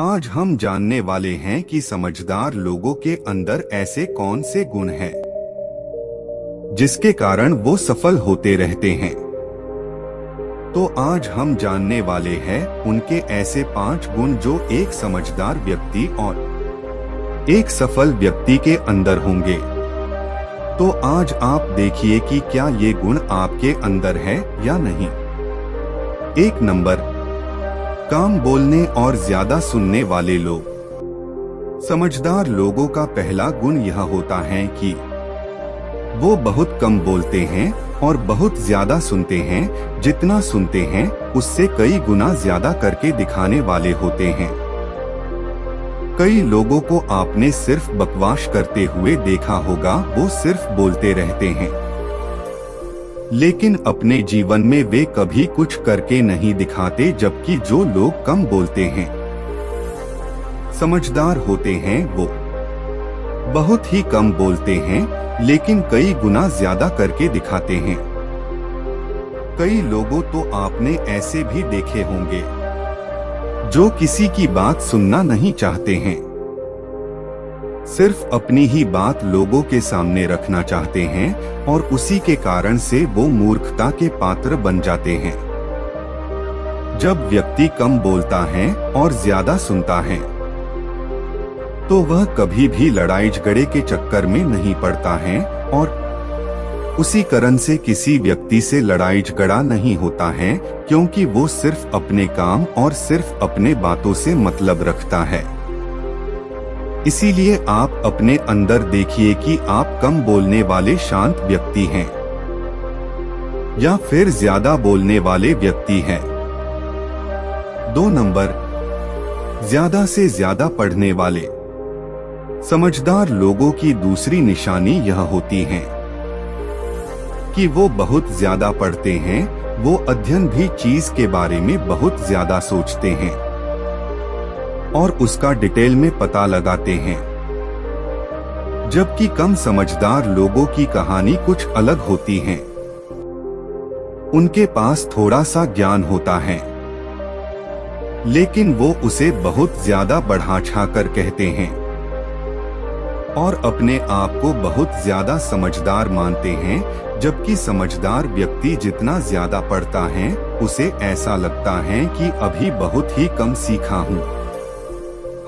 आज हम जानने वाले हैं कि समझदार लोगों के अंदर ऐसे कौन से गुण हैं जिसके कारण वो सफल होते रहते हैं। तो आज हम जानने वाले हैं उनके ऐसे 5 गुण जो एक समझदार व्यक्ति और एक सफल व्यक्ति के अंदर होंगे। तो आज आप देखिए कि क्या ये गुण आपके अंदर है या नहीं। 1 नंबर, कम बोलने और ज्यादा सुनने वाले लोग। समझदार लोगों का पहला गुण यह होता है कि वो बहुत कम बोलते हैं और बहुत ज्यादा सुनते हैं। जितना सुनते हैं उससे कई गुना ज्यादा करके दिखाने वाले होते हैं। कई लोगों को आपने सिर्फ बकवास करते हुए देखा होगा, वो सिर्फ बोलते रहते हैं लेकिन अपने जीवन में वे कभी कुछ करके नहीं दिखाते। जबकि जो लोग कम बोलते हैं, समझदार होते हैं, वो बहुत ही कम बोलते हैं लेकिन कई गुना ज्यादा करके दिखाते हैं। कई लोगों तो आपने ऐसे भी देखे होंगे जो किसी की बात सुनना नहीं चाहते हैं, सिर्फ अपनी ही बात लोगों के सामने रखना चाहते हैं और उसी के कारण से वो मूर्खता के पात्र बन जाते हैं। जब व्यक्ति कम बोलता है और ज्यादा सुनता है तो वह कभी भी लड़ाई झगड़े के चक्कर में नहीं पड़ता है और उसी कारण से किसी व्यक्ति से लड़ाई झगड़ा नहीं होता है, क्योंकि वो सिर्फ अपने काम और सिर्फ अपने बातों से मतलब रखता है। इसीलिए आप अपने अंदर देखिए कि आप कम बोलने वाले शांत व्यक्ति हैं या फिर ज्यादा बोलने वाले व्यक्ति हैं। 2 नंबर, ज्यादा से ज्यादा पढ़ने वाले। समझदार लोगों की दूसरी निशानी यह होती है कि वो बहुत ज्यादा पढ़ते हैं। वो अध्ययन भी चीज के बारे में बहुत ज्यादा सोचते हैं और उसका डिटेल में पता लगाते हैं। जबकि कम समझदार लोगों की कहानी कुछ अलग होती है। उनके पास थोड़ा सा ज्ञान होता है लेकिन वो उसे बहुत ज्यादा बढ़ा चढ़ाकर कहते हैं और अपने आप को बहुत ज्यादा समझदार मानते हैं। जबकि समझदार व्यक्ति जितना ज्यादा पढ़ता है उसे ऐसा लगता है कि अभी बहुत ही कम सीखा हूँ।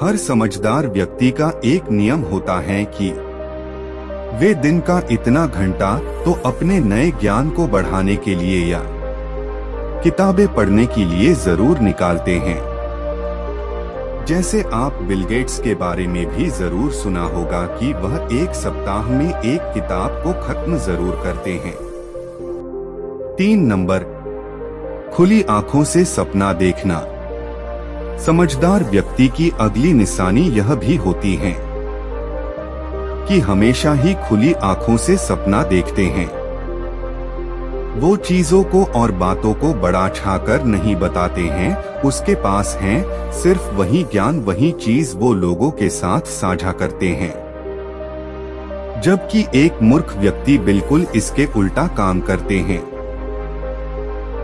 हर समझदार व्यक्ति का एक नियम होता है कि वे दिन का इतना घंटा तो अपने नए ज्ञान को बढ़ाने के लिए या किताबें पढ़ने के लिए जरूर निकालते हैं। जैसे आप बिल गेट्स के बारे में भी जरूर सुना होगा कि वह 1 सप्ताह में 1 किताब को खत्म जरूर करते हैं। 3 नंबर, खुली आंखों से सपना देखना। समझदार व्यक्ति की अगली निशानी यह भी होती है कि हमेशा ही खुली आंखों से सपना देखते हैं। वो चीजों को और बातों को बढ़ा चढ़ाकर नहीं बताते हैं। उसके पास है सिर्फ वही ज्ञान, वही चीज वो लोगों के साथ साझा करते हैं। जबकि एक मूर्ख व्यक्ति बिल्कुल इसके उल्टा काम करते हैं।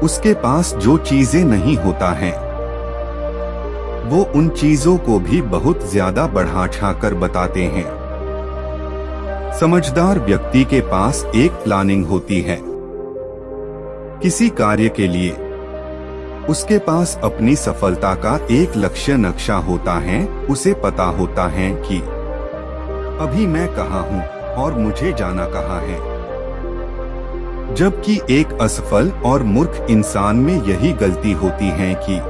उसके पास जो चीजें नहीं होता है वो उन चीजों को भी बहुत ज्यादा बढ़ा चढ़ाकर बताते हैं। समझदार व्यक्ति के पास एक प्लानिंग होती है किसी कार्य के लिए। उसके पास अपनी सफलता का एक लक्ष्य नक्शा होता है। उसे पता होता है कि अभी मैं कहाँ हूँ और मुझे जाना कहाँ है। जबकि एक असफल और मूर्ख इंसान में यही गलती होती है कि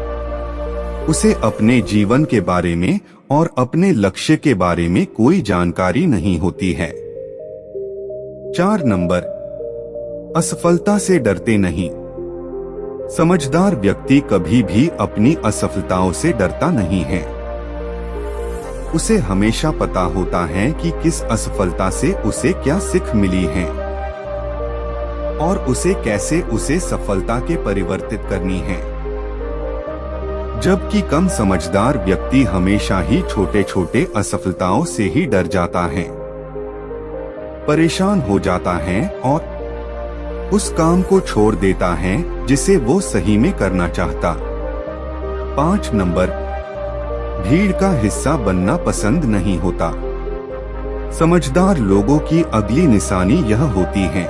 उसे अपने जीवन के बारे में और अपने लक्ष्य के बारे में कोई जानकारी नहीं होती है। 4 नंबर, असफलता से डरते नहीं। समझदार व्यक्ति कभी भी अपनी असफलताओं से डरता नहीं है। उसे हमेशा पता होता है कि किस असफलता से उसे क्या सीख मिली है और उसे कैसे उसे सफलता के परिवर्तित करनी है। जबकि कम समझदार व्यक्ति हमेशा ही छोटे छोटे असफलताओं से ही डर जाता है, परेशान हो जाता है और उस काम को छोड़ देता है जिसे वो सही में करना चाहता। 5 नंबर, भीड़ का हिस्सा बनना पसंद नहीं होता। समझदार लोगों की अगली निशानी यह होती है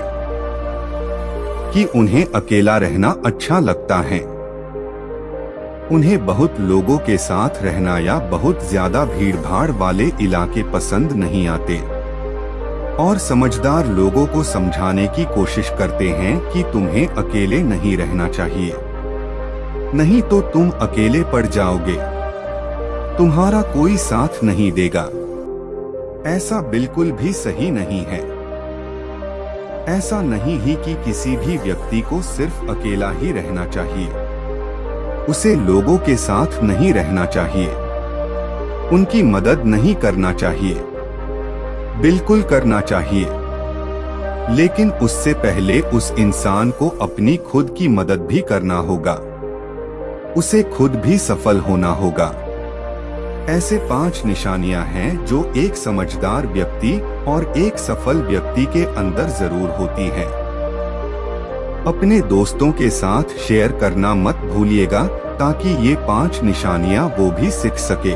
कि उन्हें अकेला रहना अच्छा लगता है। उन्हें बहुत लोगों के साथ रहना या बहुत ज्यादा भीड़भाड़ वाले इलाके पसंद नहीं आते, और समझदार लोगों को समझाने की कोशिश करते हैं कि तुम्हें अकेले नहीं रहना चाहिए, नहीं तो तुम अकेले पड़ जाओगे, तुम्हारा कोई साथ नहीं देगा। ऐसा बिल्कुल भी सही नहीं है। ऐसा नहीं ही कि किसी भी व्यक्ति को सिर्फ अकेला ही रहना चाहिए। उसे लोगों के साथ नहीं रहना चाहिए, उनकी मदद नहीं करना चाहिए, बिल्कुल करना चाहिए, लेकिन उससे पहले उस इंसान को अपनी खुद की मदद भी करना होगा, उसे खुद भी सफल होना होगा। ऐसे 5 निशानियां हैं जो एक समझदार व्यक्ति और एक सफल व्यक्ति के अंदर जरूर होती हैं। अपने दोस्तों के साथ शेयर करना मत भूलिएगा ताकि ये 5 निशानियां वो भी सीख सके।